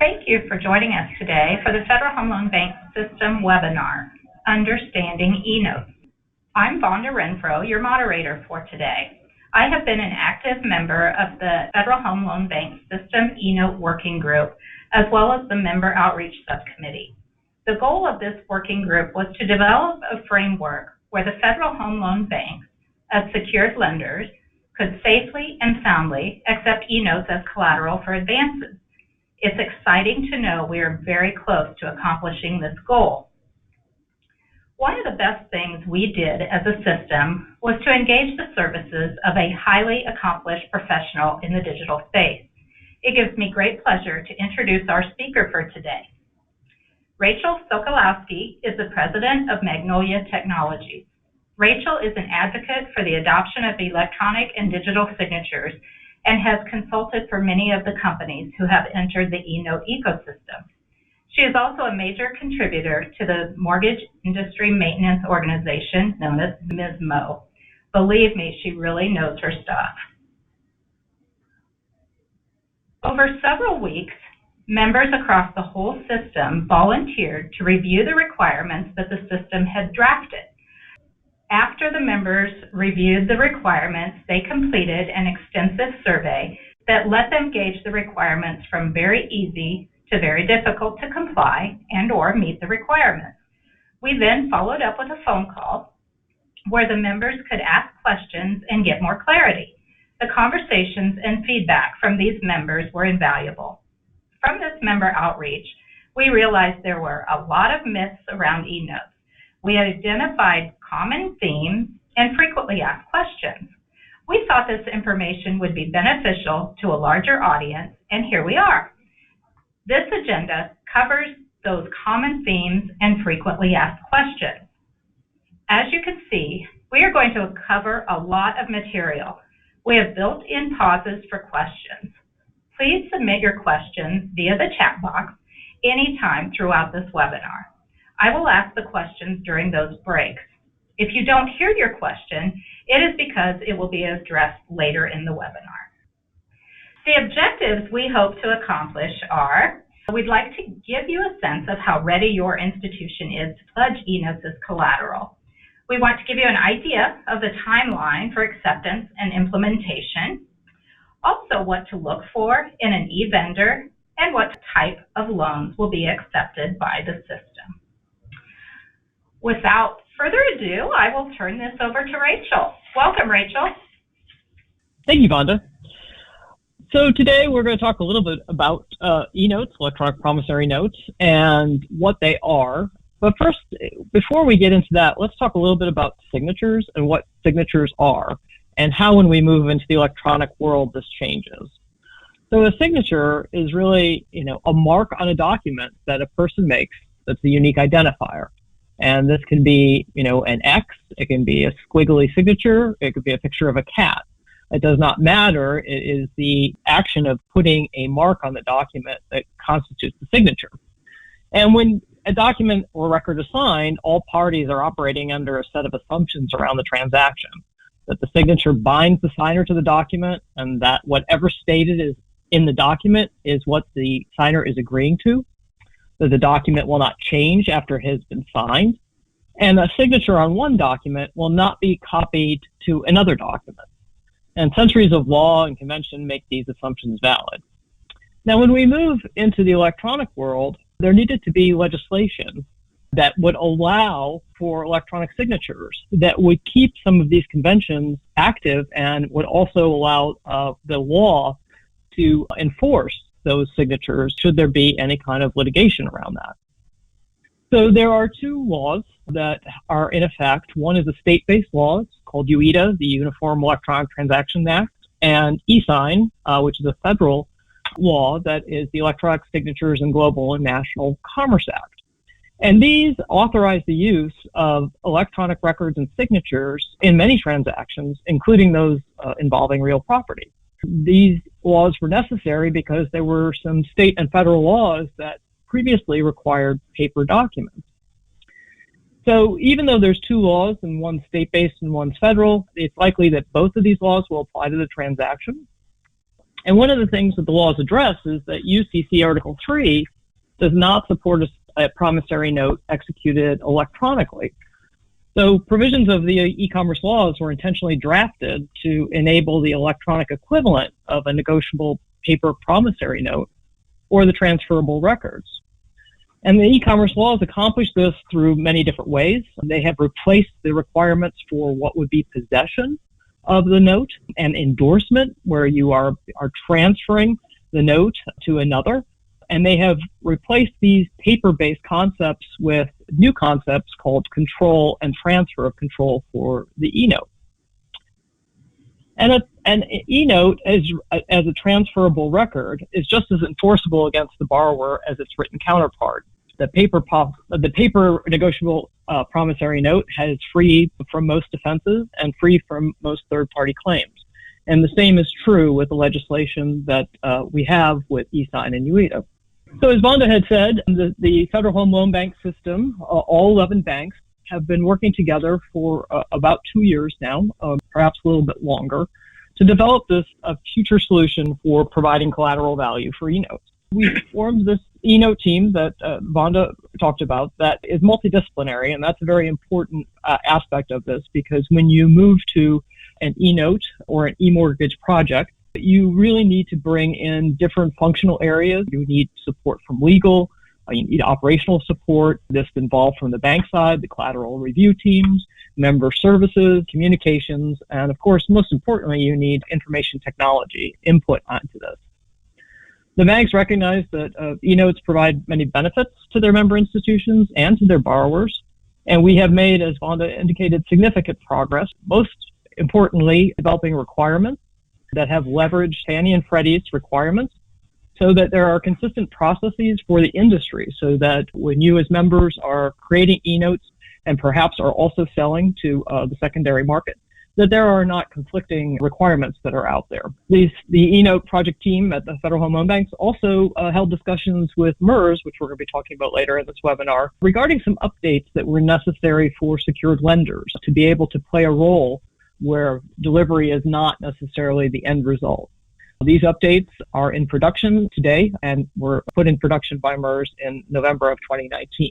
Thank you for joining us today for the Federal Home Loan Bank System webinar, Understanding eNotes. I'm Vonda Renfro, your moderator for today. I have been an active member of the Federal Home Loan Bank System eNote Working Group, as well as the Member Outreach Subcommittee. The goal of this working group was to develop a framework where the Federal Home Loan Banks, as secured lenders, could safely and soundly accept eNotes as collateral for advances. It's exciting to know we are very close to accomplishing this goal. One of the best things we did as a system was to engage the services of a highly accomplished professional in the digital space. It gives me great pleasure to introduce our speaker for today. Rachael Sokolowski is the president of Magnolia Technologies. Rachael is an advocate for the adoption of electronic and digital signatures and has consulted for many of the companies who have entered the eNote ecosystem. She is also a major contributor to the Mortgage Industry Maintenance Organization, known as MISMO. Believe me, she really knows her stuff. Over several weeks, members across the whole system volunteered to review the requirements that the system had drafted. After the members reviewed the requirements, they completed an extensive survey that let them gauge the requirements from very easy to very difficult to comply and or meet the requirements. We then followed up with a phone call where the members could ask questions and get more clarity. The conversations and feedback from these members were invaluable. From this member outreach, we realized there were a lot of myths around eNotes. We identified common themes and frequently asked questions. We thought this information would be beneficial to a larger audience, and here we are. This agenda covers those common themes and frequently asked questions. As you can see, we are going to cover a lot of material. We have built-in pauses for questions. Please submit your questions via the chat box anytime throughout this webinar. I will ask the questions during those breaks. If you don't hear your question, it is because it will be addressed later in the webinar. The objectives we hope to accomplish are, we'd like to give you a sense of how ready your institution is to pledge eNotes as collateral. We want to give you an idea of the timeline for acceptance and implementation, also what to look for in an e-vendor, and what type of loans will be accepted by the system. Without further ado, I will turn this over to Rachael. Welcome, Rachael. Thank you, Vonda. So today we're going to talk a little bit about eNotes, electronic promissory notes, and what they are. But first, before we get into that, let's talk a little bit about signatures and what signatures are, and how when we move into the electronic world this changes. So a signature is really, a mark on a document that a person makes that's a unique identifier. And this can be, an X, it can be a squiggly signature, it could be a picture of a cat. It does not matter. It is the action of putting a mark on the document that constitutes the signature. And when a document or record is signed, all parties are operating under a set of assumptions around the transaction. That the signature binds the signer to the document, and that whatever stated is in the document is what the signer is agreeing to. That the document will not change after it has been signed, and a signature on one document will not be copied to another document. And centuries of law and convention make these assumptions valid. Now, when we move into the electronic world, there needed to be legislation that would allow for electronic signatures, that would keep some of these conventions active and would also allow the law to enforce those signatures should there be any kind of litigation around that. So there are two laws that are in effect. One is a state-based law. It's called UETA, the Uniform Electronic Transactions Act, and eSign, which is a federal law that is the Electronic Signatures and Global and National Commerce Act. And these authorize the use of electronic records and signatures in many transactions, including those involving real property. These laws were necessary because there were some state and federal laws that previously required paper documents. So even though there's two laws, and one's state-based and one's federal, it's likely that both of these laws will apply to the transaction. And one of the things that the laws address is that UCC Article 3 does not support a promissory note executed electronically. So provisions of the e-commerce laws were intentionally drafted to enable the electronic equivalent of a negotiable paper promissory note or the transferable records. And the e-commerce laws accomplish this through many different ways. They have replaced the requirements for what would be possession of the note and endorsement, where you are transferring the note to another. And they have replaced these paper-based concepts with new concepts called control and transfer of control for the eNote. And an eNote as a transferable record is just as enforceable against the borrower as its written counterpart. The paper negotiable promissory note is free from most offenses and free from most third-party claims. And the same is true with the legislation that we have with eSign and UITA. So as Vonda had said, the Federal Home Loan Bank system, all 11 banks, have been working together for about 2 years now, perhaps a little bit longer, to develop this future solution for providing collateral value for eNotes. We formed this eNote team that Vonda talked about that is multidisciplinary, and that's a very important aspect of this, because when you move to an eNote or an eMortgage project, you really need to bring in different functional areas. You need support from legal, you need operational support. This involved from the bank side, the collateral review teams, member services, communications, and of course, most importantly, you need information technology input onto this. The banks recognize that eNotes provide many benefits to their member institutions and to their borrowers, and we have made, as Vonda indicated, significant progress, most importantly, developing requirements that have leveraged Fannie and Freddie's requirements so that there are consistent processes for the industry, so that when you as members are creating eNotes and perhaps are also selling to the secondary market, that there are not conflicting requirements that are out there. The eNote project team at the Federal Home Loan Banks also held discussions with MERS, which we're going to be talking about later in this webinar, regarding some updates that were necessary for secured lenders to be able to play a role where delivery is not necessarily the end result. These updates are in production today and were put in production by MERS in November of 2019.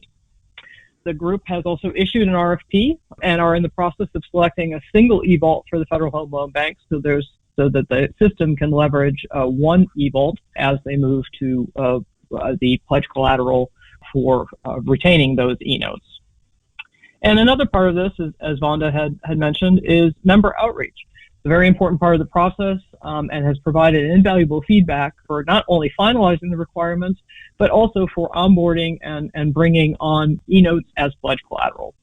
The group has also issued an RFP and are in the process of selecting a single eVault for the Federal Home Loan Bank so that the system can leverage one eVault as they move to the pledge collateral for retaining those eNotes. And another part of this, as Vonda had mentioned, is member outreach. It's a very important part of the process and has provided invaluable feedback for not only finalizing the requirements, but also for onboarding and bringing on eNotes as pledge collateral.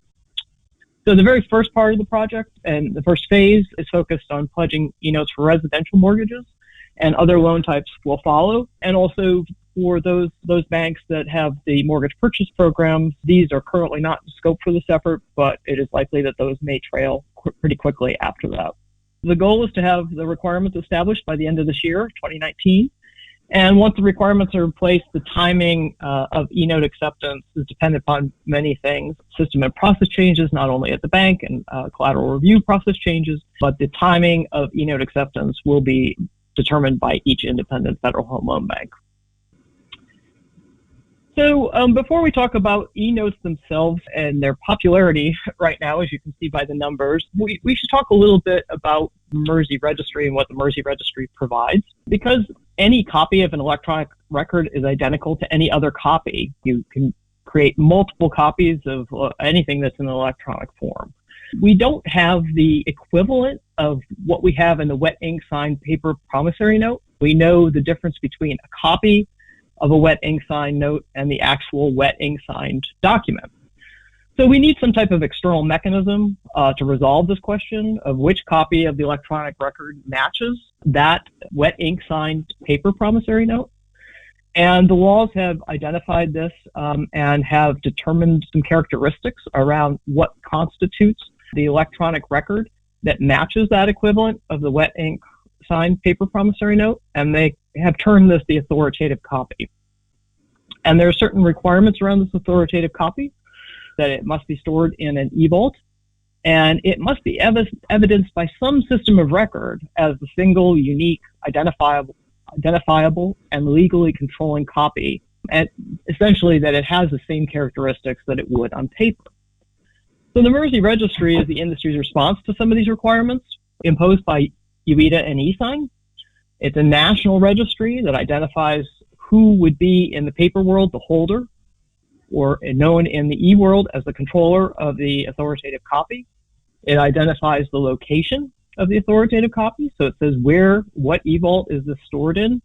So the very first part of the project and the first phase is focused on pledging eNotes for residential mortgages, and other loan types will follow. And also for those banks that have the mortgage purchase programs, these are currently not in scope for this effort, but it is likely that those may trail pretty quickly after that. The goal is to have the requirements established by the end of this year, 2019. And once the requirements are in place, the timing of eNote acceptance is dependent upon many things. System and process changes, not only at the bank, and collateral review process changes, but the timing of eNote acceptance will be determined by each independent Federal Home Loan Bank. So before we talk about eNotes themselves and their popularity right now, as you can see by the numbers, we should talk a little bit about MERSI Registry and what the MERSI Registry provides. Because any copy of an electronic record is identical to any other copy, you can create multiple copies of anything that's in an electronic form. We don't have the equivalent of what we have in the wet ink signed paper promissory note. We know the difference between a copy of a wet ink signed note and the actual wet ink signed document. So we need some type of external mechanism to resolve this question of which copy of the electronic record matches that wet ink signed paper promissory note. And the laws have identified this and have determined some characteristics around what constitutes the electronic record that matches that equivalent of the wet ink signed paper promissory note, and they have termed this the authoritative copy. And there are certain requirements around this authoritative copy, that it must be stored in an eVault, and it must be evidenced by some system of record as the single, unique, identifiable identifiable and legally controlling copy, and essentially that it has the same characteristics that it would on paper. So the MERS registry is the industry's response to some of these requirements imposed by UITA and eSign. It's a national registry that identifies who would be in the paper world the holder, or known in the e-world as the controller of the authoritative copy. It identifies the location of the authoritative copy, so it says what eVault is this stored in.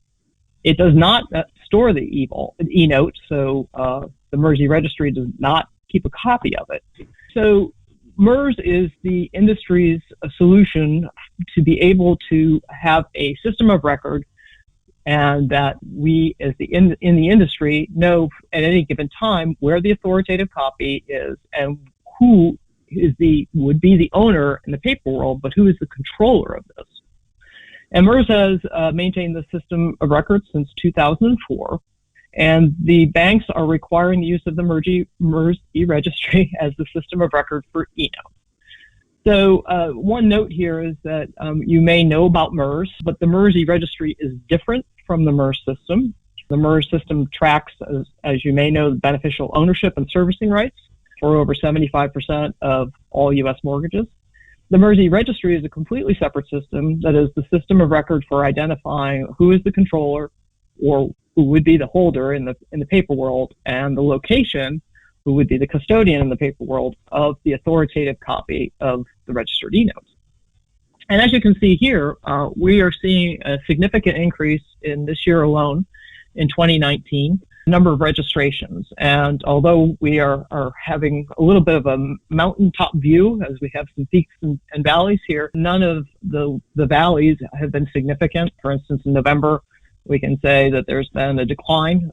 It does not store the eNotes, so the MERS registry does not keep a copy of it. So MERS is the industry's solution to be able to have a system of record, and that we, as in the industry, know at any given time where the authoritative copy is and who would be the owner in the paper world, but who is the controller of this. And MERS has maintained the system of record since 2004, and the banks are requiring the use of the MERS e-registry as the system of record for eNotes. So one note here is that you may know about MERS, but the MERS e-registry is different from the MERS system. The MERS system tracks, as you may know, the beneficial ownership and servicing rights for over 75% of all U.S. mortgages. The MERS e-registry is a completely separate system that is the system of record for identifying who is the controller, or who would be the holder in the paper world, and the location, who would be the custodian in the paper world of the authoritative copy of the registered eNotes. And as you can see here, we are seeing a significant increase in this year alone, in 2019, number of registrations. And although we are having a little bit of a mountaintop view, as we have some peaks and valleys here, none of the valleys have been significant. For instance, in November, we can say that there's been a decline.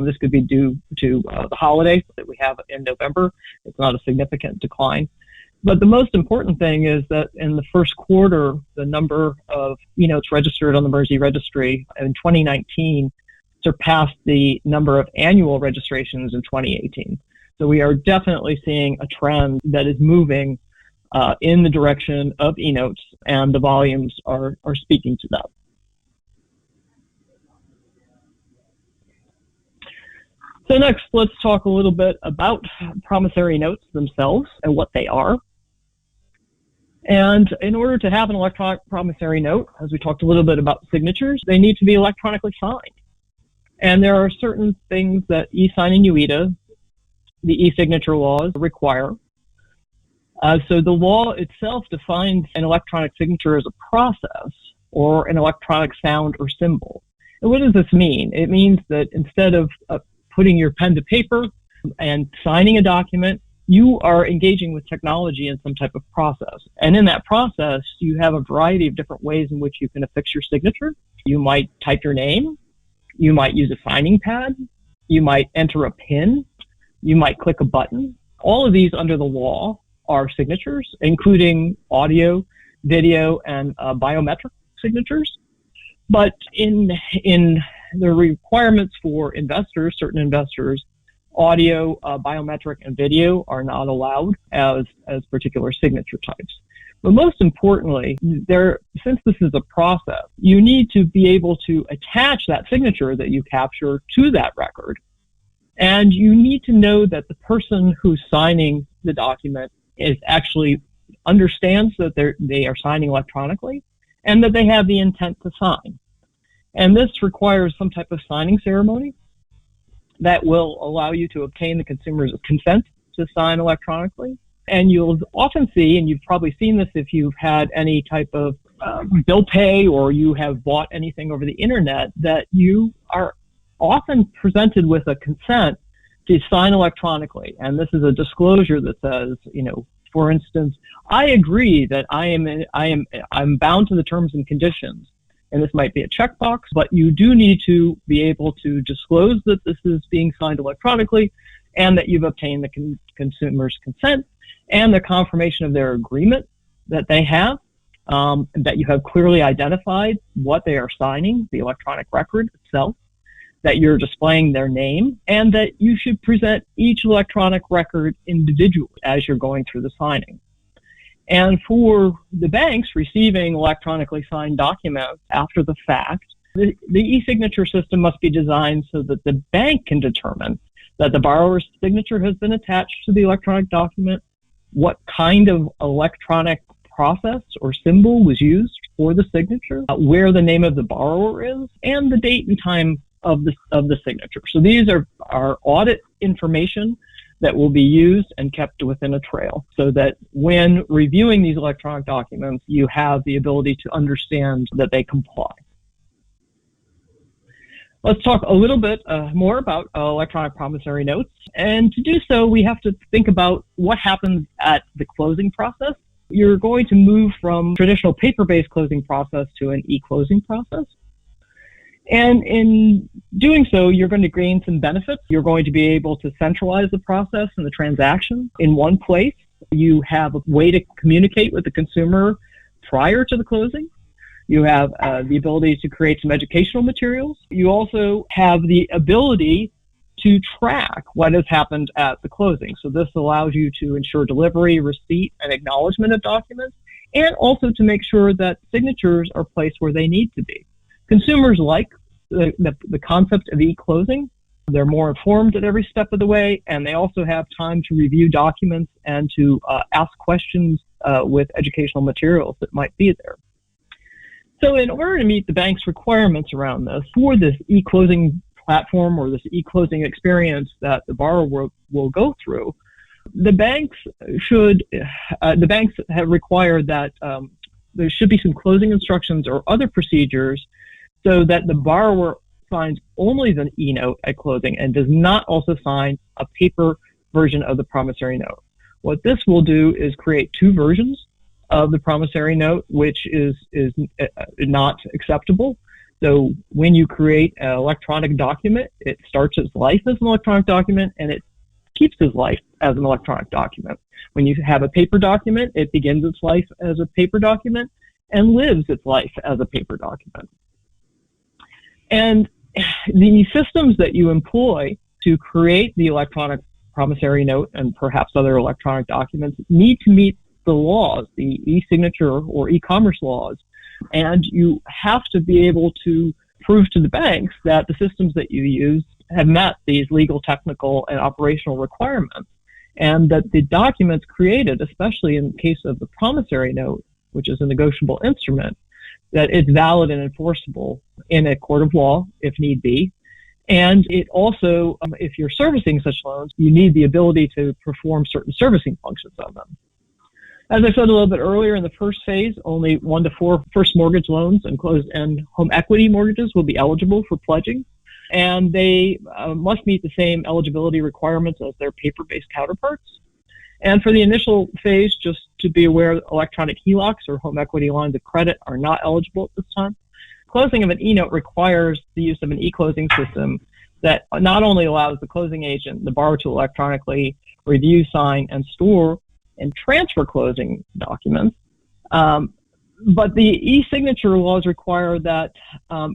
This could be due to the holiday that we have in November. It's not a significant decline. But the most important thing is that in the first quarter, the number of eNotes registered on the MERS registry in 2019 surpassed the number of annual registrations in 2018. So we are definitely seeing a trend that is moving in the direction of eNotes, and the volumes are speaking to that. So next, let's talk a little bit about promissory notes themselves and what they are. And in order to have an electronic promissory note, as we talked a little bit about signatures, they need to be electronically signed. And there are certain things that eSign and UITA, the e-signature laws, require. So the law itself defines an electronic signature as a process or an electronic sound or symbol. And what does this mean? It means that instead of putting your pen to paper and signing a document, you are engaging with technology in some type of process. And in that process, you have a variety of different ways in which you can affix your signature. You might type your name. You might use a signing pad. You might enter a PIN. You might click a button. All of these under the law are signatures, including audio, video, and biometric signatures. But in the requirements for investors, certain investors, audio, biometric, and video are not allowed as particular signature types. But most importantly, since this is a process, you need to be able to attach that signature that you capture to that record. And you need to know that the person who's signing the document is actually understands that they are signing electronically and that they have the intent to sign. And this requires some type of signing ceremony that will allow you to obtain the consumer's consent to sign electronically. And you'll often see, and you've probably seen this if you've had any type of bill pay or you have bought anything over the internet, that you are often presented with a consent to sign electronically. And this is a disclosure that says, for instance, I agree that I'm bound to the terms and conditions. And this might be a checkbox, but you do need to be able to disclose that this is being signed electronically and that you've obtained the consumer's consent and the confirmation of their agreement that they have, that you have clearly identified what they are signing, the electronic record itself, that you're displaying their name, and that you should present each electronic record individually as you're going through the signing. And for the banks receiving electronically signed documents after the fact, The e-signature system must be designed so that the bank can determine that the borrower's signature has been attached to the electronic document, what kind of electronic process or symbol was used for the signature, where the name of the borrower is, and the date and time of the signature. So these are audit information that will be used and kept within a trail, so that when reviewing these electronic documents, you have the ability to understand that they comply. Let's talk a little bit more about electronic promissory notes. And to do so, we have to think about what happens at the closing process. You're going to move from traditional paper-based closing process to an e-closing process. And in doing so, you're going to gain some benefits. You're going to be able to centralize the process and the transaction in one place. You have a way to communicate with the consumer prior to the closing. You have the ability to create some educational materials. You also have the ability to track what has happened at the closing. So this allows you to ensure delivery, receipt, and acknowledgement of documents, and also to make sure that signatures are placed where they need to be. Consumers like the concept of e-closing. They're more informed at every step of the way, and they also have time to review documents and to ask questions with educational materials that might be there. So in order to meet the bank's requirements around this, for this e-closing platform or this e-closing experience that the borrower will go through, the banks have required that there should be some closing instructions or other procedures so that the borrower signs only the e-note at closing and does not also sign a paper version of the promissory note. What this will do is create two versions of the promissory note, which is not acceptable. So when you create an electronic document, it starts its life as an electronic document and it keeps its life as an electronic document. When you have a paper document, it begins its life as a paper document and lives its life as a paper document. And the systems that you employ to create the electronic promissory note and perhaps other electronic documents need to meet the laws, the e-signature or e-commerce laws, and you have to be able to prove to the banks that the systems that you use have met these legal, technical, and operational requirements, and that the documents created, especially in the case of the promissory note, which is a negotiable instrument, that it's valid and enforceable in a court of law if need be. And it also, if you're servicing such loans, you need the ability to perform certain servicing functions on them. As I said a little bit earlier, in the first phase, only 1 to 4 first mortgage loans and closed-end home equity mortgages will be eligible for pledging, and they must meet the same eligibility requirements as their paper-based counterparts. And for the initial phase, just to be aware, electronic HELOCs or home equity lines of credit are not eligible at this time. Closing of an e-note requires the use of an e-closing system that not only allows the closing agent, the borrower, to electronically review, sign, and store and transfer closing documents, but the e-signature laws require that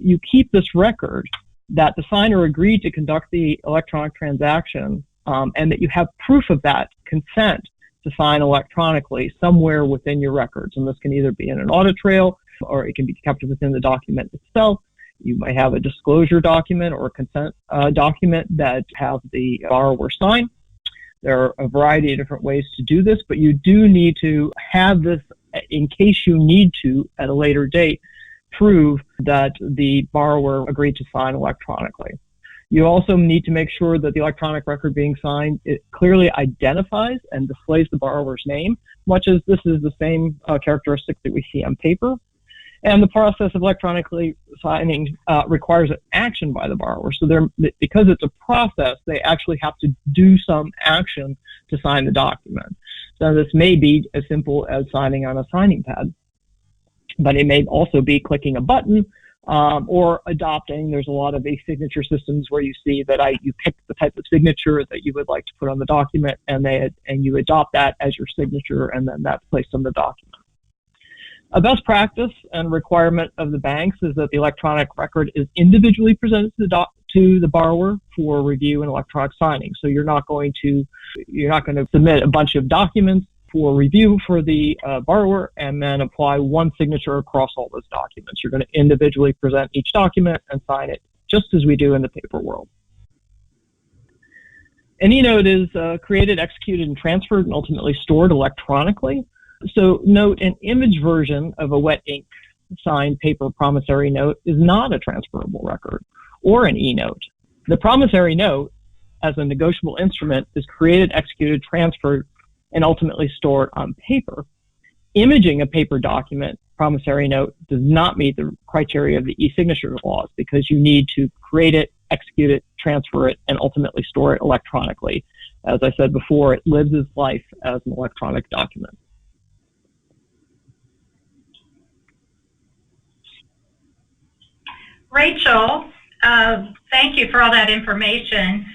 you keep this record that the signer agreed to conduct the electronic transaction, and that you have proof of that consent to sign electronically somewhere within your records. And this can either be in an audit trail or it can be kept within the document itself. You might have a disclosure document or a consent document that have the borrower sign. There are a variety of different ways to do this, but you do need to have this in case you need to, at a later date, prove that the borrower agreed to sign electronically. You also need to make sure that the electronic record being signed, it clearly identifies and displays the borrower's name, much as this is the same characteristic that we see on paper. And the process of electronically signing requires an action by the borrower. So because it's a process, they actually have to do some action to sign the document. So this may be as simple as signing on a signing pad, but it may also be clicking a button or adopting. There's a lot of e-signature systems where you see that you pick the type of signature that you would like to put on the document, and you adopt that as your signature, and then that's placed on the document. A best practice and requirement of the banks is that the electronic record is individually presented to the borrower for review and electronic signing. So you're not going to submit a bunch of documents for review for the borrower, and then apply one signature across all those documents. You're going to individually present each document and sign it, just as we do in the paper world. An eNote is created, executed, and transferred, and ultimately stored electronically. So note, an image version of a wet ink signed paper promissory note is not a transferable record or an eNote. The promissory note, as a negotiable instrument, is created, executed, transferred, and ultimately stored on paper. Imaging a paper document, promissory note, does not meet the criteria of the e-signature laws because you need to create it, execute it, transfer it, and ultimately store it electronically. As I said before, it lives its life as an electronic document. Rachel, thank you for all that information.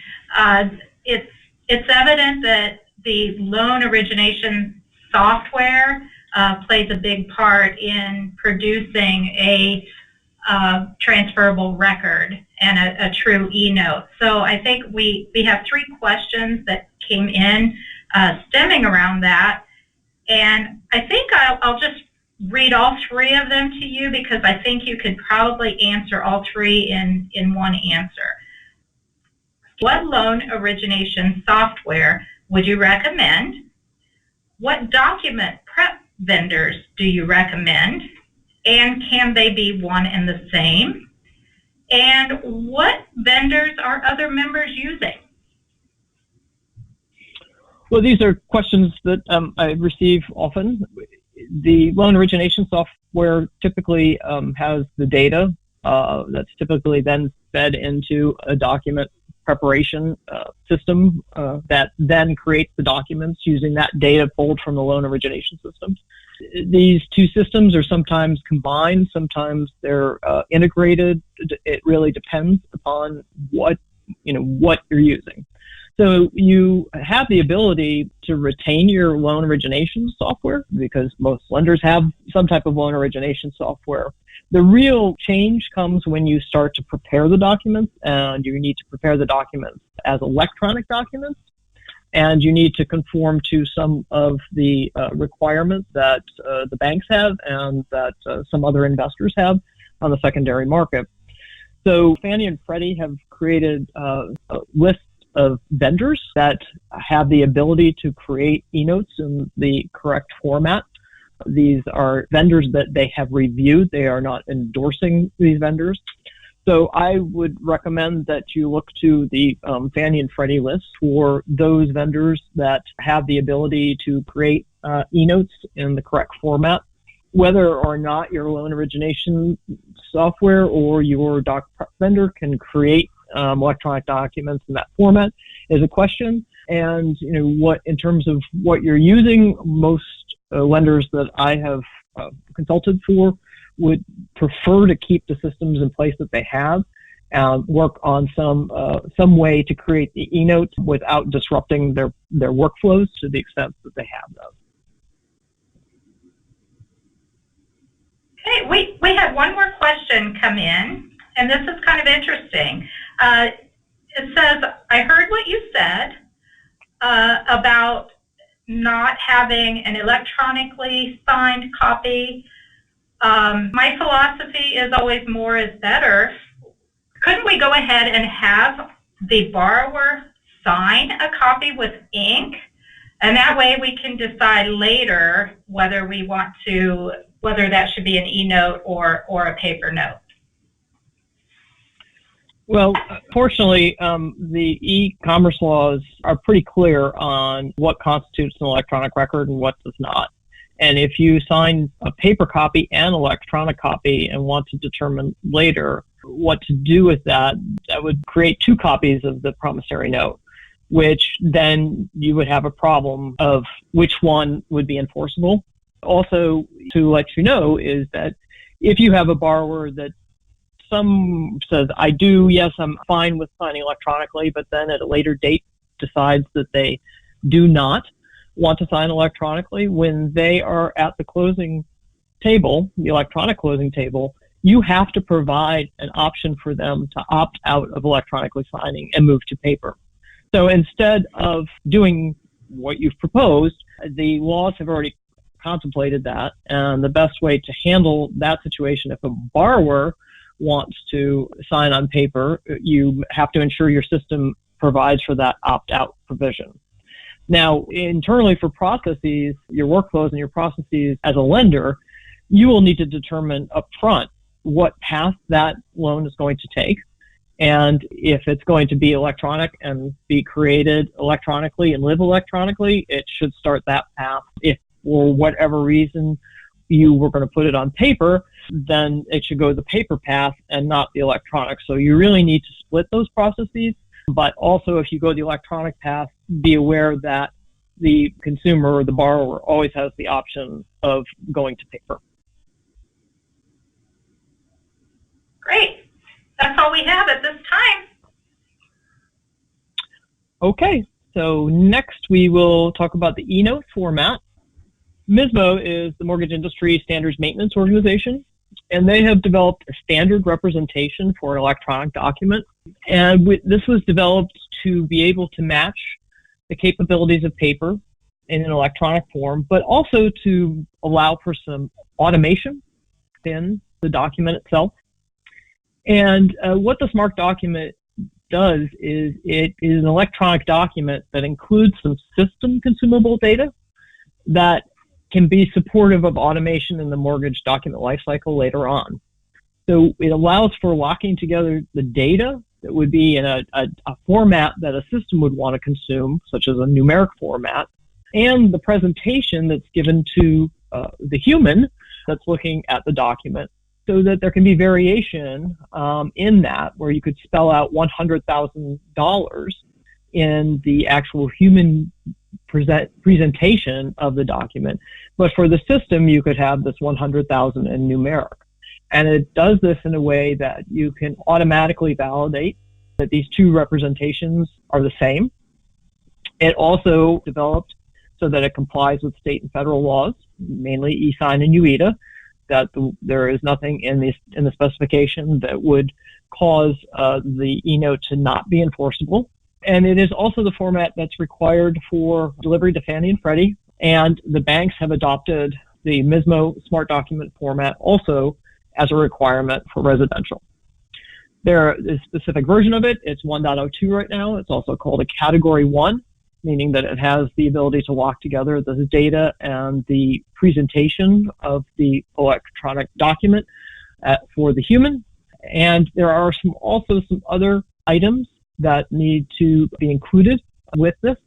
It's evident that the loan origination software plays a big part in producing a transferable record and a true eNote. So I think we have 3 questions that came in stemming around that, and I think I'll just read all 3 of them to you because I think you could probably answer all 3 in one answer. What loan origination software would you recommend? What document prep vendors do you recommend? And can they be one and the same? And what vendors are other members using? Well, these are questions that I receive often. The loan origination software typically has the data that's typically then fed into a document preparation system that then creates the documents using that data pulled from the loan origination system. These 2 systems are sometimes combined, sometimes they're integrated. It really depends upon what you're using. So you have the ability to retain your loan origination software because most lenders have some type of loan origination software. The real change comes when you start to prepare the documents, and you need to prepare the documents as electronic documents, and you need to conform to some of the requirements that the banks have and that some other investors have on the secondary market. So Fannie and Freddie have created a list of vendors that have the ability to create eNotes in the correct format. These are vendors that they have reviewed. They are not endorsing these vendors. So I would recommend that you look to the Fannie and Freddie list for those vendors that have the ability to create eNotes in the correct format. Whether or not your loan origination software or your doc prep vendor can create electronic documents in that format is a question. And what, in terms of what you're using, most lenders that I have consulted for would prefer to keep the systems in place that they have and work on some way to create the eNotes without disrupting their workflows to the extent that they have those. Okay, we had one more question come in, and this is kind of interesting. It says, I heard what you said about not having an electronically signed copy. My philosophy is always more is better. Couldn't we go ahead and have the borrower sign a copy with ink? And that way we can decide later whether we want to, whether that should be an eNote or a paper note. Well, fortunately, the e-commerce laws are pretty clear on what constitutes an electronic record and what does not. And if you sign a paper copy and electronic copy and want to determine later what to do with that, that would create 2 copies of the promissory note, which then you would have a problem of which one would be enforceable. Also, to let you know is that if you have a borrower that some says, I do, yes, I'm fine with signing electronically, but then at a later date decides that they do not want to sign electronically, when they are at the closing table, the electronic closing table, you have to provide an option for them to opt out of electronically signing and move to paper. So instead of doing what you've proposed, The laws have already contemplated that, and the best way to handle that situation, if a borrower wants to sign on paper, you have to ensure your system provides for that opt-out provision. Now, internally for processes, your workflows and your processes as a lender, you will need to determine upfront what path that loan is going to take. And if it's going to be electronic and be created electronically and live electronically, it should start that path. If for whatever reason you were going to put it on paper, then it should go the paper path and not the electronic. So you really need to split those processes. But also, if you go the electronic path, be aware that the consumer or the borrower always has the option of going to paper. Great. That's all we have at this time. Okay, so next we will talk about the eNotes format. MISMO is the Mortgage Industry Standards Maintenance Organization, and they have developed a standard representation for an electronic document. And this was developed to be able to match the capabilities of paper in an electronic form, but also to allow for some automation in the document itself. And what the Smart Document does is it is an electronic document that includes some system consumable data that can be supportive of automation in the mortgage document lifecycle later on. So it allows for locking together the data that would be in a format that a system would want to consume, such as a numeric format, and the presentation that's given to the human that's looking at the document, so that there can be variation in that, where you could spell out $100,000 in the actual human presentation of the document. But for the system, you could have this 100,000 in numeric. And it does this in a way that you can automatically validate that these two representations are the same. It also developed so that it complies with state and federal laws, mainly e-sign and UETA, that there is nothing in the specification that would cause the eNote to not be enforceable. And it is also the format that's required for delivery to Fannie and Freddie, and the banks have adopted the MISMO Smart Document format also as a requirement for residential. There is a specific version of it. It's 1.02 right now. It's also called a Category 1, meaning that it has the ability to lock together the data and the presentation of the electronic document for the human. And there are also some other items that need to be included with this.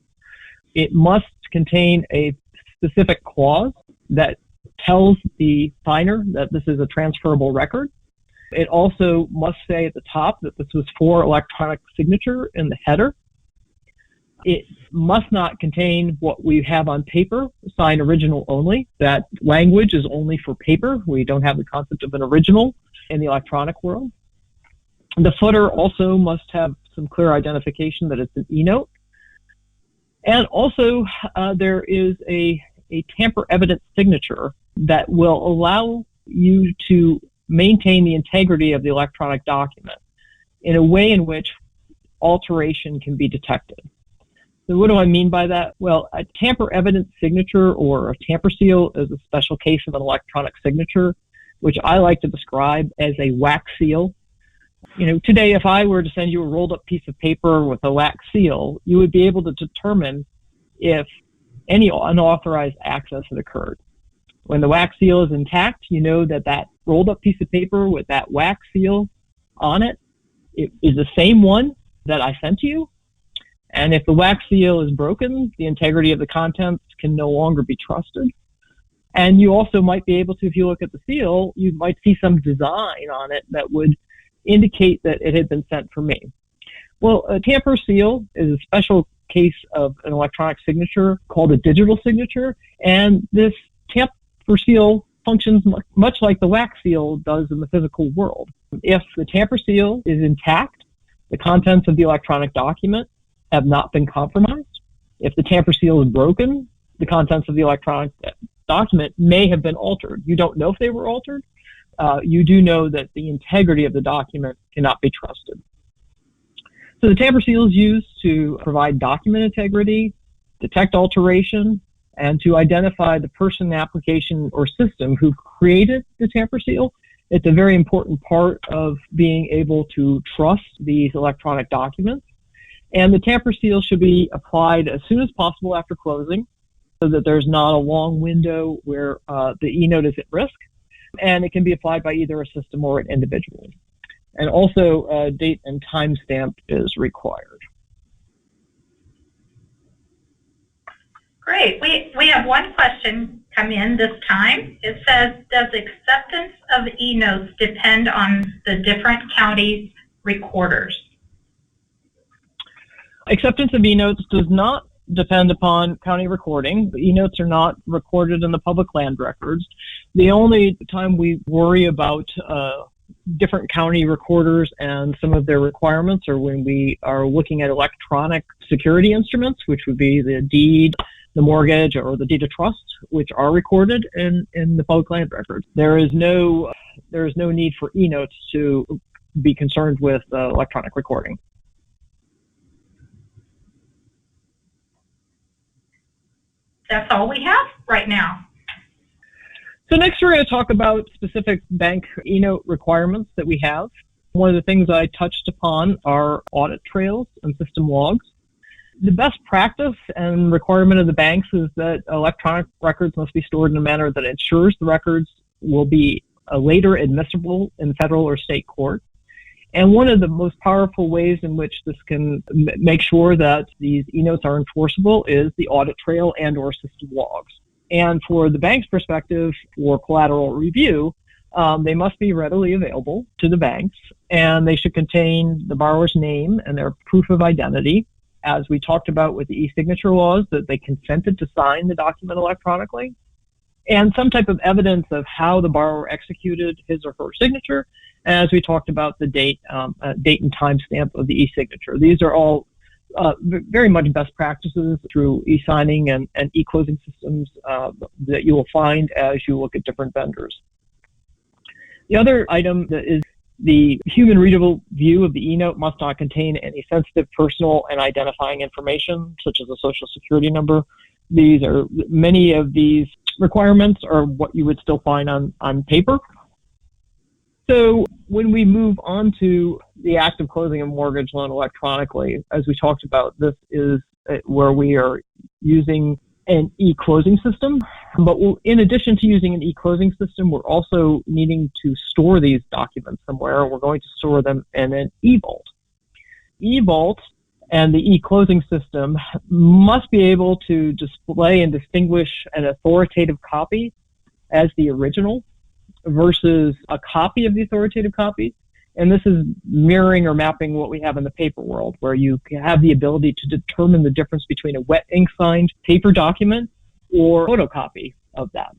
It must contain a specific clause that tells the signer that this is a transferable record. It also must say at the top that this was for electronic signature in the header. It must not contain what we have on paper, sign original only. That language is only for paper. We don't have the concept of an original in the electronic world. The footer also must have some clear identification that it's an eNote. And also there is a tamper evident signature that will allow you to maintain the integrity of the electronic document in a way in which alteration can be detected. So what do I mean by that? Well, a tamper evident signature or a tamper seal is a special case of an electronic signature, which I like to describe as a wax seal. You know, today, if I were to send you a rolled up piece of paper with a wax seal, you would be able to determine if any unauthorized access had occurred. When the wax seal is intact, you know that that rolled up piece of paper with that wax seal on it, it is the same one that I sent to you. And if the wax seal is broken, the integrity of the contents can no longer be trusted. And you also might be able to, if you look at the seal, you might see some design on it that would indicate that it had been sent from me. Well, a tamper seal is a special case of an electronic signature called a digital signature, and this tamper seal functions much like the wax seal does in the physical world. If the tamper seal is intact, the contents of the electronic document have not been compromised. If the tamper seal is broken, the contents of the electronic document may have been altered. You don't know if they were altered. You do know that the integrity of the document cannot be trusted. So the tamper seal is used to provide document integrity, detect alteration, and to identify the person, application, or system who created the tamper seal. It's a very important part of being able to trust these electronic documents. And the tamper seal should be applied as soon as possible after closing so that there's not a long window where the eNote is at risk. And it can be applied by either a system or an individual. And also, a date and timestamp is required. Great. We have one question come in this time. It says, does acceptance of eNotes depend on the different counties' recorders? Acceptance of eNotes does not depend upon county recording. The eNotes are not recorded in the public land records. The only time we worry about different county recorders and some of their requirements are when we are looking at electronic security instruments, which would be the deed, the mortgage, or the deed of trust, which are recorded in the public land records. There is no need for eNotes to be concerned with electronic recording. That's all we have right now. So next we're going to talk about specific bank eNote requirements that we have. One of the things I touched upon are audit trails and system logs. The best practice and requirement of the banks is that electronic records must be stored in a manner that ensures the records will be later admissible in federal or state court. And one of the most powerful ways in which this can make sure that these eNotes are enforceable is the audit trail and or system logs. And for the bank's perspective, for collateral review, they must be readily available to the banks, and they should contain the borrower's name and their proof of identity, as we talked about with the e-signature laws, that they consented to sign the document electronically, and some type of evidence of how the borrower executed his or her signature, as we talked about the date and timestamp of the e-signature. These are all very much best practices through e-signing and e-closing systems that you will find as you look at different vendors. The other item that is the human readable view of the eNote must not contain any sensitive personal and identifying information, such as a social security number. Many of these requirements are what you would still find on paper. So when we move on to the act of closing a mortgage loan electronically, as we talked about, this is where we are using an e-closing system. But in addition to using an e-closing system, we're also needing to store these documents somewhere. We're going to store them in an e-vault. E-vault and the e-closing system must be able to display and distinguish an authoritative copy as the original versus a copy of the authoritative copy. And this is mirroring or mapping what we have in the paper world, where you have the ability to determine the difference between a wet ink signed paper document or photocopy of that.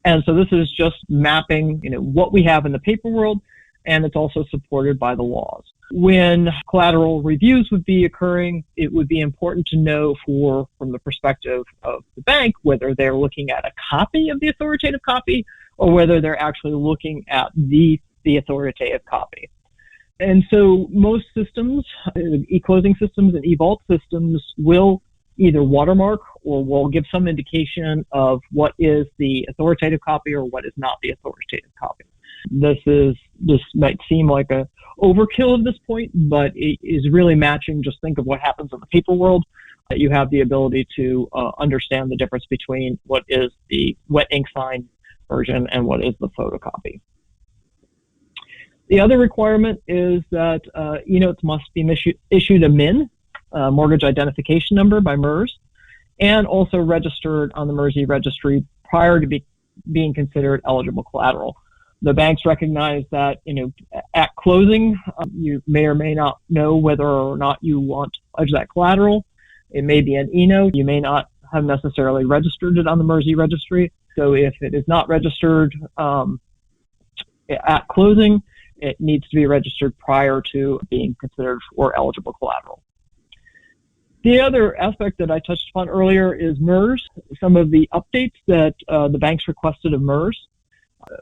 And so this is just mapping, what we have in the paper world, and it's also supported by the laws. When collateral reviews would be occurring, it would be important to know from the perspective of the bank, whether they're looking at a copy of the authoritative copy or whether they're actually looking at the authoritative copy. And so most systems, e-closing systems and e-vault systems, will either watermark or will give some indication of what is the authoritative copy or what is not the authoritative copy. This might seem like a overkill at this point, but it is really matching. Just think of what happens in the paper world. That you have the ability to understand the difference between what is the wet ink signed version and what is the photocopy. The other requirement is that eNotes must be issued a MIN, mortgage identification number, by MERS, and also registered on the MERS registry prior to being considered eligible collateral. The banks recognize that at closing, you may or may not know whether or not you want to pledge that collateral. It may be an eNote. You may not have necessarily registered it on the MERS registry. So if it is not registered at closing, it needs to be registered prior to being considered for eligible collateral. The other aspect that I touched upon earlier is MERS, some of the updates that the banks requested of MERS.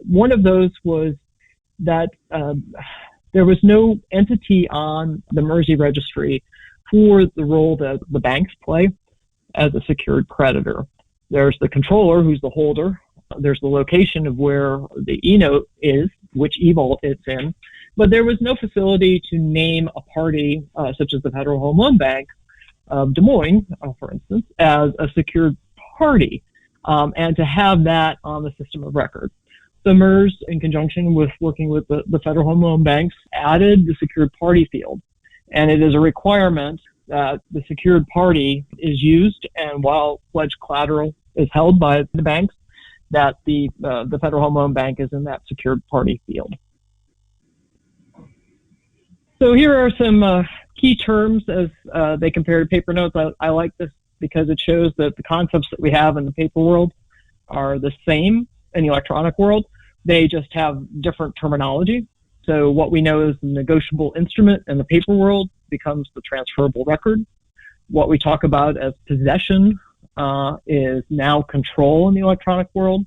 One of those was that there was no entity on the MERS registry for the role that the banks play as a secured creditor. There's the controller, who's the holder. There's the location of where the eNote is, which eVault it's in. But there was no facility to name a party, such as the Federal Home Loan Bank of Des Moines, for instance, as a secured party, and to have that on the system of record. So MERS, in conjunction with working with the Federal Home Loan Banks, added the secured party field. And it is a requirement that the secured party is used, and while pledged collateral is held by the banks, that the Federal Home Loan Bank is in that secured party field. So here are some key terms as they compare to paper notes. I like this because it shows that the concepts that we have in the paper world are the same in the electronic world. They just have different terminology. So what we know is the negotiable instrument in the paper world becomes the transferable record. What we talk about as possession is now control in the electronic world.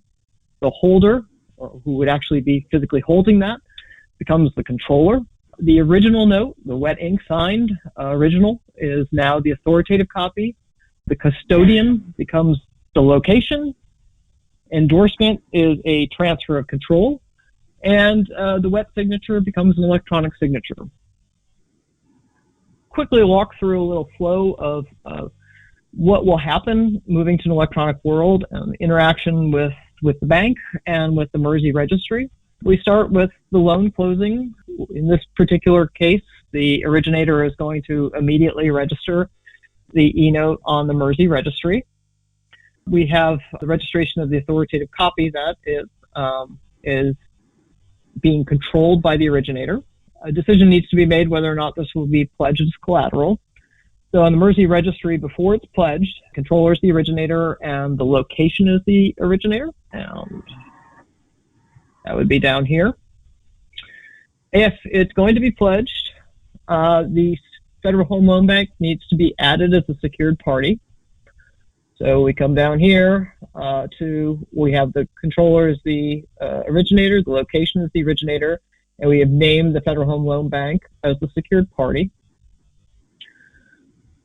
The holder, or who would actually be physically holding that, becomes the controller. The original note, the wet ink signed original, is now the authoritative copy. The custodian becomes the location. Endorsement is a transfer of control. And the wet signature becomes an electronic signature. Quickly walk through a little flow of what will happen moving to an electronic world and interaction with the bank and with the MERS registry. We start with the loan closing. In this particular case, the originator is going to immediately register the eNote on the MERS registry. We have the registration of the authoritative copy that is being controlled by the originator. A decision needs to be made whether or not this will be pledged as collateral. So on the MERS registry, before it's pledged, controller is the originator and the location is the originator. And that would be down here. If it's going to be pledged, the Federal Home Loan Bank needs to be added as a secured party. So we come down here we have the controller as the originator, the location is the originator, and we have named the Federal Home Loan Bank as the secured party.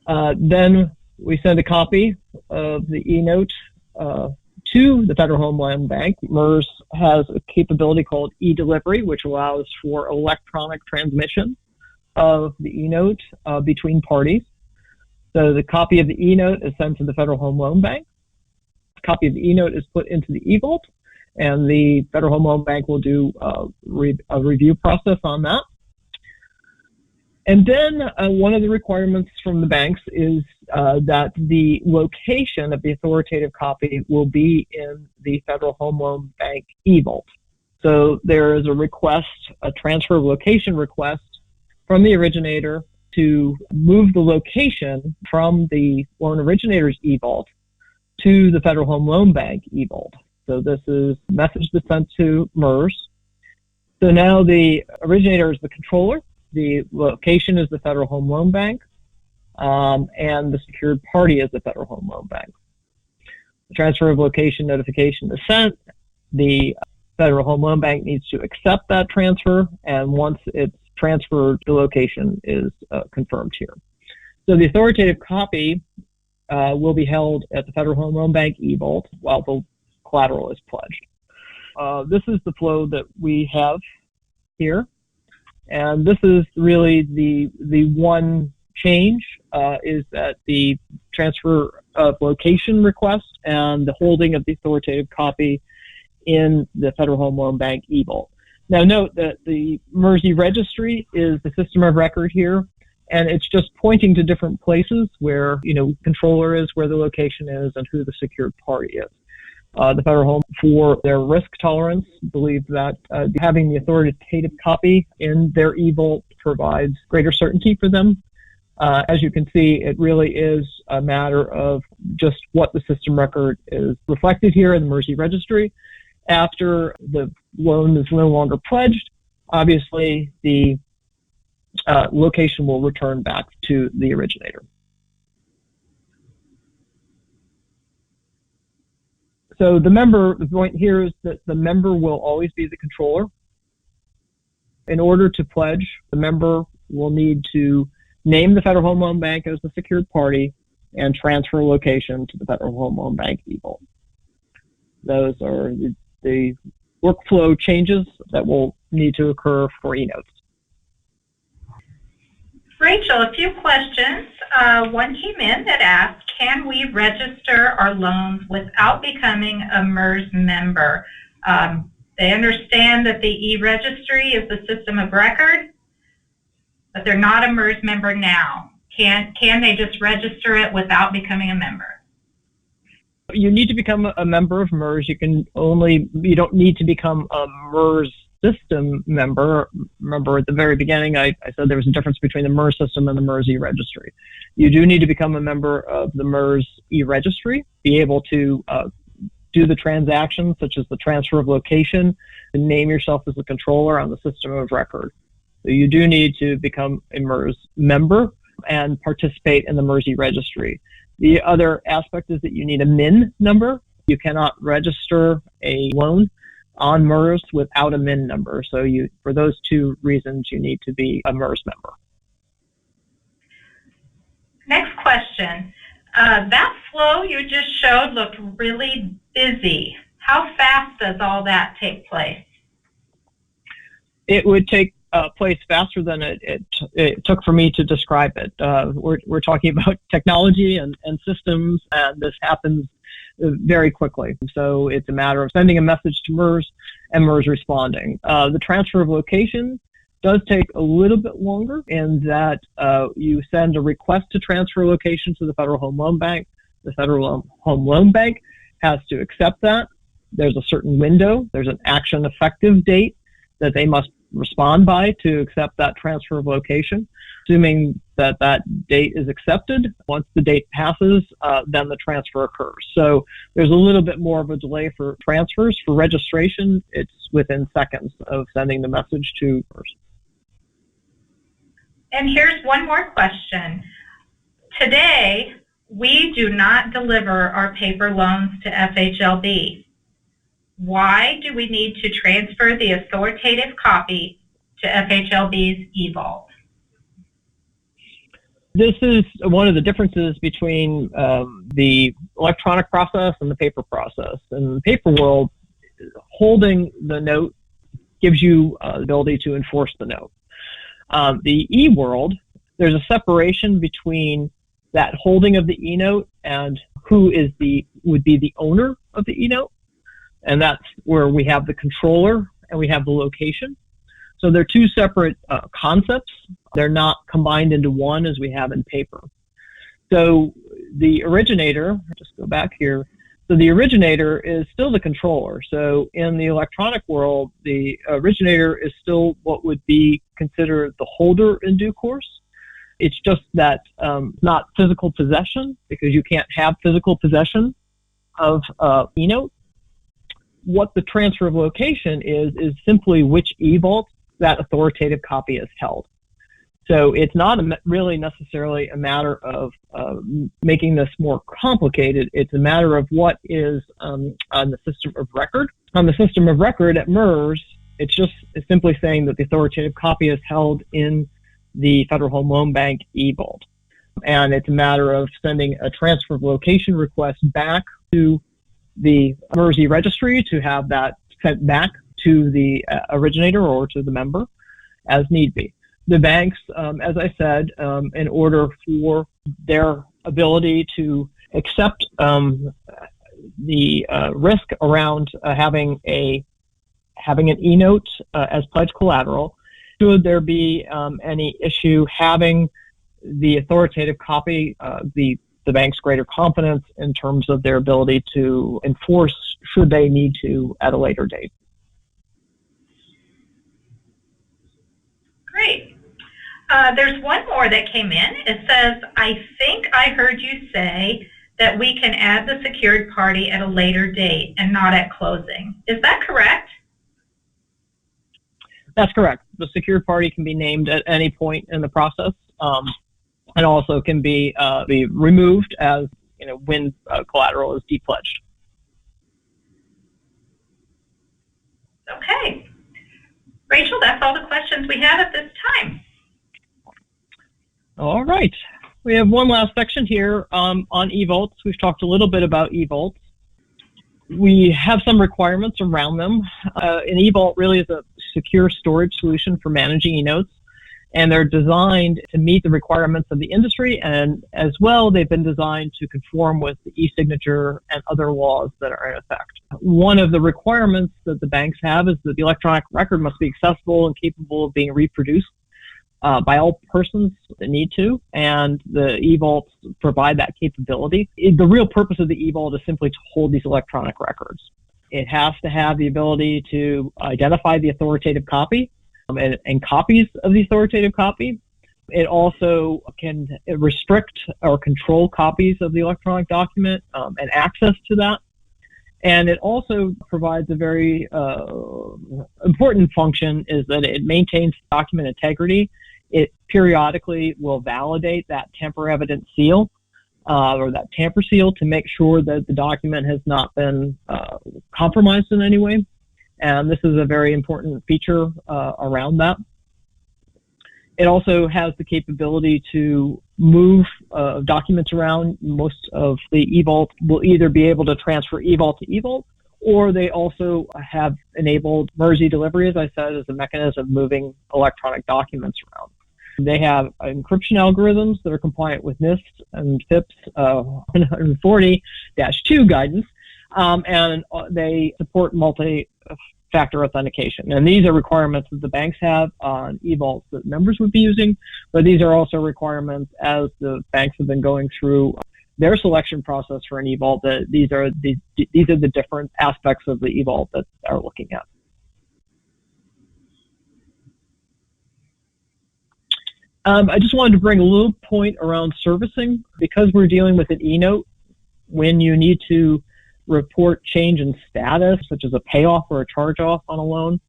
Then we send a copy of the eNote to the Federal Home Loan Bank. MERS has a capability called e-delivery, which allows for electronic transmission of the eNote between parties. So the copy of the eNote is sent to the Federal Home Loan Bank. A copy of the eNote is put into the eVault, and the Federal Home Loan Bank will do a review process on that. And then one of the requirements from the banks is that the location of the authoritative copy will be in the Federal Home Loan Bank eVault. So there is a request, a transfer of location request from the originator to move the location from the loan originator's eVault to the Federal Home Loan Bank eVault. So this is a message that's sent to MERS. So now the originator is the controller, the location is the Federal Home Loan Bank, and the secured party is the Federal Home Loan Bank. The transfer of location notification is sent. The Federal Home Loan Bank needs to accept that transfer, and once it's transferred, the location is confirmed here. So the authoritative copy will be held at the Federal Home Loan Bank eVault while the collateral is pledged. This is the flow that we have here, and this is really the one change is that the transfer of location request and the holding of the authoritative copy in the Federal Home Loan Bank eVault. Now note that the MERS registry is the system of record here, and it's just pointing to different places where, controller is, where the location is, and who the secured party is. The Federal Home, for their risk tolerance, believe that having the authoritative copy in their eVault provides greater certainty for them. As you can see, it really is a matter of just what the system record is reflected here in the MERS registry. After the loan is no longer pledged, obviously the location will return back to the originator. So the point here is that the member will always be the controller. In order to pledge, the member will need to name the Federal Home Loan Bank as the secured party and transfer location to the Federal Home Loan Bank eVault. Those are the workflow changes that will need to occur for eNotes. Rachel, a few questions. One came in that asked, can we register our loans without becoming a MERS member? They understand that the e-registry is the system of record, but they're not a MERS member now. Can they just register it without becoming a member? You need to become a member of MERS. You don't need to become a MERS system member. Remember at the very beginning, I said there was a difference between the MERS system and the MERS e-registry. You do need to become a member of the MERS e-registry, be able to do the transactions such as the transfer of location, and name yourself as the controller on the system of record. So you do need to become a MERS member and participate in the MERS e-registry. The other aspect is that you need a MIN number. You cannot register a loan on MERS without a MIN number. So for those two reasons, you need to be a MERS member. Next question. That flow you just showed looked really busy. How fast does all that take place? It would take place faster than it took for me to describe it. We're talking about technology and systems, and this happens very quickly. So it's a matter of sending a message to MERS and MERS responding. The transfer of location does take a little bit longer in that you send a request to transfer location to the Federal Home Loan Bank. The Federal Home Loan Bank has to accept that. There's a certain window. There's an action effective date that they must respond by to accept that transfer of location. Assuming that that date is accepted, once the date passes, then the transfer occurs. So there's a little bit more of a delay for transfers. For registration, it's within seconds of sending the message to MERS. And here's one more question. Today, we do not deliver our paper loans to FHLB. Why do we need to transfer the authoritative copy to FHLB's eVault? This is one of the differences between the electronic process and the paper process. In the paper world, holding the note gives you the ability to enforce the note. The e-world, there's a separation between that holding of the e-note and who would be the owner of the e-note. And that's where we have the controller and we have the location. So they're two separate concepts. They're not combined into one as we have in paper. So the originator, just go back here. So the originator is still the controller. So in the electronic world, the originator is still what would be considered the holder in due course. It's just that not physical possession, because you can't have physical possession of eNote. What the transfer of location is simply which eVault that authoritative copy is held. So it's not really necessarily a matter of making this more complicated. It's a matter of what is on the system of record. On the system of record at MERS, it's simply saying that the authoritative copy is held in the Federal Home Loan Bank eVault. And it's a matter of sending a transfer of location request back to the MERS e-registry to have that sent back to the originator or to the member as need be. The banks, as I said, in order for their ability to accept the risk around having an eNote as pledge collateral, should there be any issue having the authoritative copy, the bank's greater confidence in terms of their ability to enforce should they need to at a later date. Great. There's one more that came in. It says, I think I heard you say that we can add the secured party at a later date and not at closing. Is that correct? That's correct. The secured party can be named at any point in the process. And also can be removed as when collateral is depledged. Okay, Rachel, that's all the questions we have at this time. All right. We have one last section here on eVaults. We've talked a little bit about eVaults. We have some requirements around them. An eVault really is a secure storage solution for managing eNotes, and they're designed to meet the requirements of the industry, and as well, they've been designed to conform with the e-signature and other laws that are in effect. One of the requirements that the banks have is that the electronic record must be accessible and capable of being reproduced by all persons that need to, and the eVaults provide that capability. The real purpose of the eVault is simply to hold these electronic records. It has to have the ability to identify the authoritative copy and copies of the authoritative copy. It also can restrict or control copies of the electronic document and access to that. And it also provides a very important function, is that it maintains document integrity. It periodically will validate that tamper evident seal or that tamper seal to make sure that the document has not been compromised in any way. And this is a very important feature around that. It also has the capability to move documents around. Most of the eVault will either be able to transfer eVault to eVault, or they also have enabled MERSI delivery, as I said, as a mechanism of moving electronic documents around. They have encryption algorithms that are compliant with NIST and FIPS 140-2 guidance, and they support multi-factor authentication. And these are requirements that the banks have on eVaults that members would be using, but these are also requirements as the banks have been going through their selection process for an eVault. That these are the different aspects of the eVault that they're looking at. I just wanted to bring a little point around servicing. Because we're dealing with an eNote, when you need to report change in status, such as a payoff or a charge-off on a loan,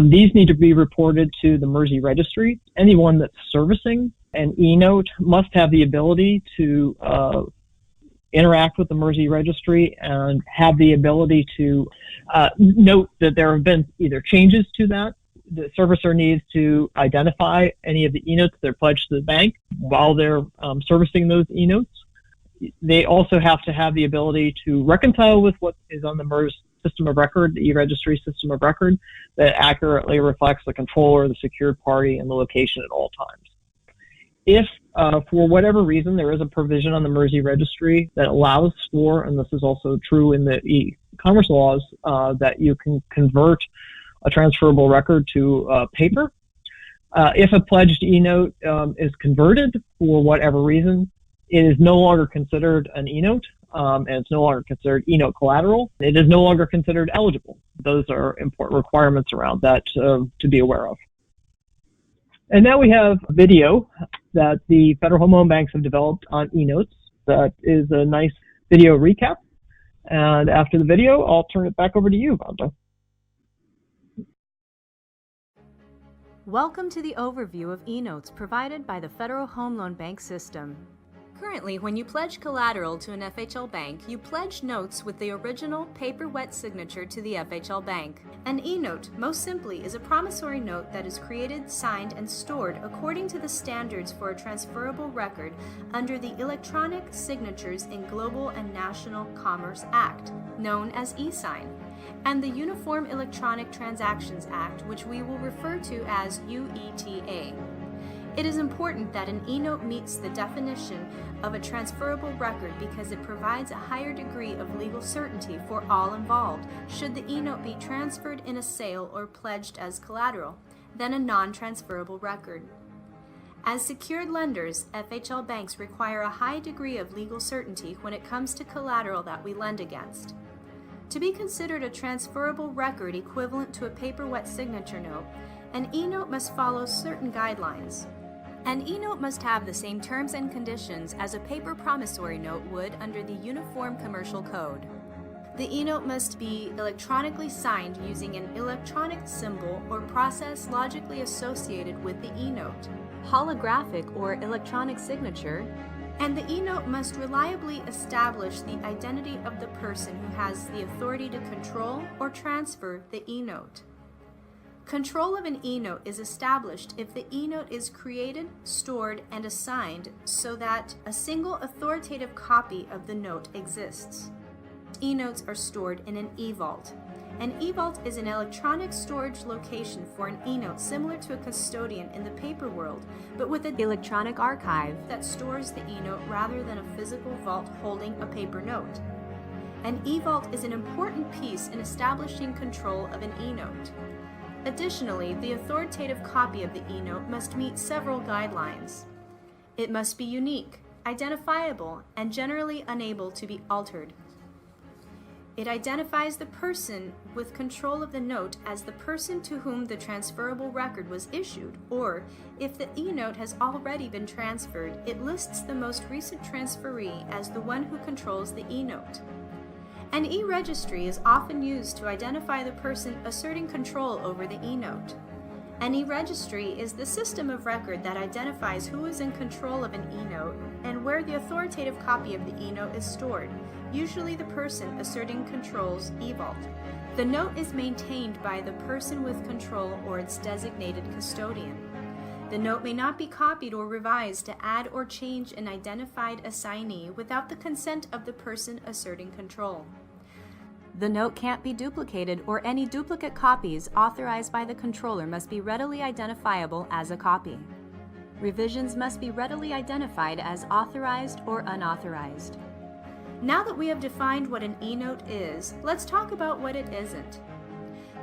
these need to be reported to the MERSI registry. Anyone that's servicing an eNote must have the ability to interact with the MERSI registry and have the ability to note that there have been either changes to that. The servicer needs to identify any of the eNotes that are pledged to the bank while they're servicing those eNotes. They also have to have the ability to reconcile with what is on the MERS system of record, the e-registry system of record, that accurately reflects the controller, the secured party, and the location at all times. If, for whatever reason, there is a provision on the MERSI registry that allows for, and this is also true in the e-commerce laws, that you can convert a transferable record to paper. If a pledged eNote is converted for whatever reason, it is no longer considered an eNote, and it's no longer considered eNote collateral. It is no longer considered eligible. Those are important requirements around that to be aware of. And now we have a video that the Federal Home Loan Banks have developed on eNotes. That is a nice video recap. And after the video, I'll turn it back over to you, Vonda. Welcome to the overview of eNotes provided by the Federal Home Loan Bank system. Currently, when you pledge collateral to an FHL bank, you pledge notes with the original paper-wet signature to the FHL bank. An eNote, most simply, is a promissory note that is created, signed, and stored according to the standards for a transferable record under the Electronic Signatures in Global and National Commerce Act, known as eSign, and the Uniform Electronic Transactions Act, which we will refer to as UETA. It is important that an eNote meets the definition of a transferable record because it provides a higher degree of legal certainty for all involved should the eNote be transferred in a sale or pledged as collateral than a non-transferable record. As secured lenders, FHL banks require a high degree of legal certainty when it comes to collateral that we lend against. To be considered a transferable record equivalent to a paper-wet signature note, an eNote must follow certain guidelines. An eNote must have the same terms and conditions as a paper promissory note would under the Uniform Commercial Code. The eNote must be electronically signed using an electronic symbol or process logically associated with the eNote, holographic or electronic signature, and the eNote must reliably establish the identity of the person who has the authority to control or transfer the eNote. Control of an eNote is established if the eNote is created, stored, and assigned so that a single authoritative copy of the note exists. eNotes are stored in an eVault. An eVault is an electronic storage location for an eNote similar to a custodian in the paper world, but with an electronic archive that stores the eNote rather than a physical vault holding a paper note. An eVault is an important piece in establishing control of an eNote. Additionally, the authoritative copy of the eNote must meet several guidelines. It must be unique, identifiable, and generally unable to be altered. It identifies the person with control of the note as the person to whom the transferable record was issued, or, if the eNote has already been transferred, it lists the most recent transferee as the one who controls the eNote. An e-registry is often used to identify the person asserting control over the eNote. An e-registry is the system of record that identifies who is in control of an eNote and where the authoritative copy of the eNote is stored, usually the person asserting control's eVault. The note is maintained by the person with control or its designated custodian. The note may not be copied or revised to add or change an identified assignee without the consent of the person asserting control. The note can't be duplicated, or any duplicate copies authorized by the controller must be readily identifiable as a copy. Revisions must be readily identified as authorized or unauthorized. Now that we have defined what an eNote is, let's talk about what it isn't.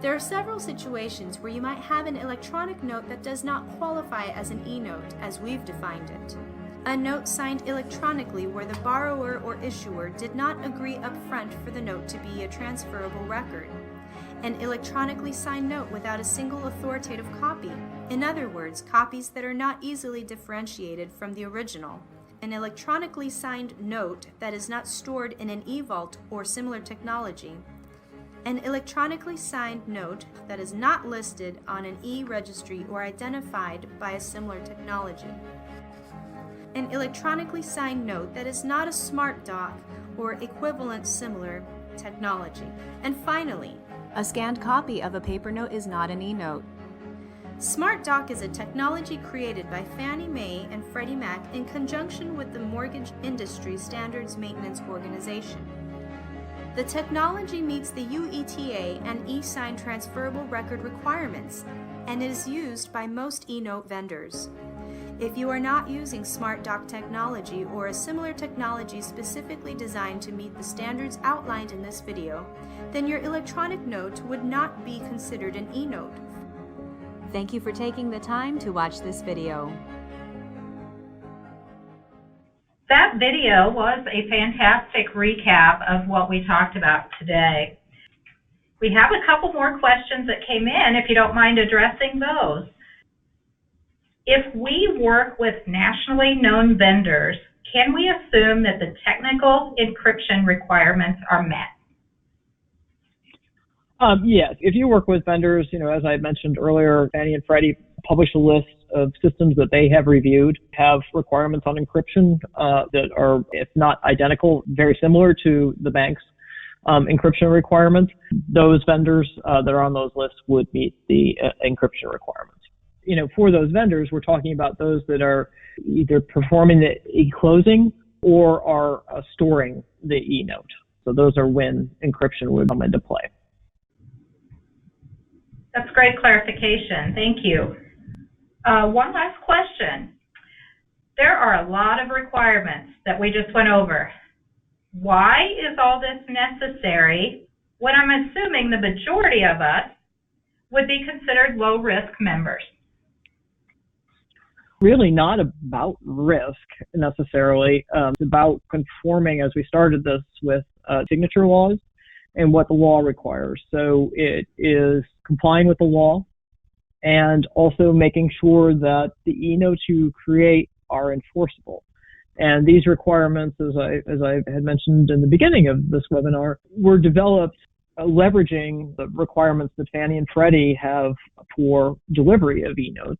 There are several situations where you might have an electronic note that does not qualify as an eNote as we've defined it. A note signed electronically where the borrower or issuer did not agree upfront for the note to be a transferable record. An electronically signed note without a single authoritative copy. In other words, copies that are not easily differentiated from the original. An electronically signed note that is not stored in an eVault or similar technology. An electronically signed note that is not listed on an e-registry or identified by a similar technology. An electronically signed note that is not a smart doc or equivalent similar technology. And finally, a scanned copy of a paper note is not an eNote. Smart Doc is a technology created by Fannie Mae and Freddie Mac in conjunction with the Mortgage Industry Standards Maintenance Organization. The technology meets the UETA and e-sign transferable record requirements and is used by most eNote vendors. If you are not using Smart Doc technology or a similar technology specifically designed to meet the standards outlined in this video, then your electronic note would not be considered an eNote. Thank you for taking the time to watch this video. That video was a fantastic recap of what we talked about today. We have a couple more questions that came in, if you don't mind addressing those. If we work with nationally known vendors, can we assume that the technical encryption requirements are met? Yes, if you work with vendors, as I mentioned earlier, Fannie and Freddie publish a list of systems that they have reviewed, have requirements on encryption that are, if not identical, very similar to the bank's encryption requirements. Those vendors that are on those lists would meet the encryption requirements. For those vendors, we're talking about those that are either performing the e-closing or are storing the eNote. So those are when encryption would come into play. That's great clarification. Thank you. One last question. There are a lot of requirements that we just went over. Why is all this necessary when I'm assuming the majority of us would be considered low-risk members? Really not about risk necessarily. It's about conforming, as we started this, with signature laws and what the law requires. So it is complying with the law and also making sure that the eNotes you create are enforceable. And these requirements, as I had mentioned in the beginning of this webinar, were developed leveraging the requirements that Fannie and Freddie have for delivery of eNotes.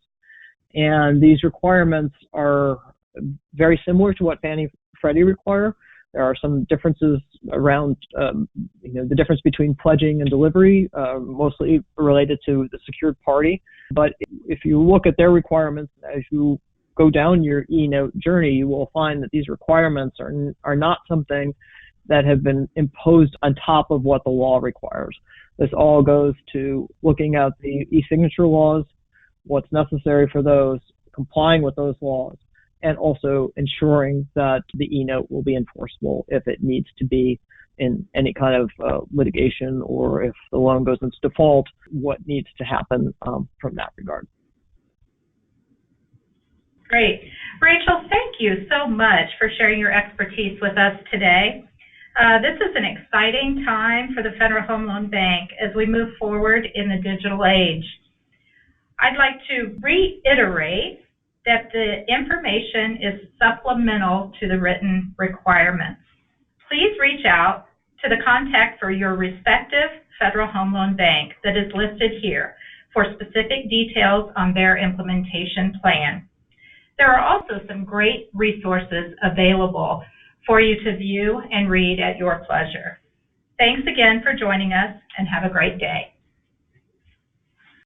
And these requirements are very similar to what Fannie and Freddie require. There are some differences around, the difference between pledging and delivery, mostly related to the secured party. But if you look at their requirements as you go down your eNote journey, you will find that these requirements are not something that have been imposed on top of what the law requires. This all goes to looking at the e-signature laws, what's necessary for those, complying with those laws, and also ensuring that the eNote will be enforceable if it needs to be in any kind of litigation, or if the loan goes into default, what needs to happen from that regard. Great. Rachel, thank you so much for sharing your expertise with us today. This is an exciting time for the Federal Home Loan Bank as we move forward in the digital age. I'd like to reiterate that the information is supplemental to the written requirements. Please reach out to the contact for your respective Federal Home Loan Bank that is listed here for specific details on their implementation plan. There are also some great resources available for you to view and read at your pleasure. Thanks again for joining us, and have a great day.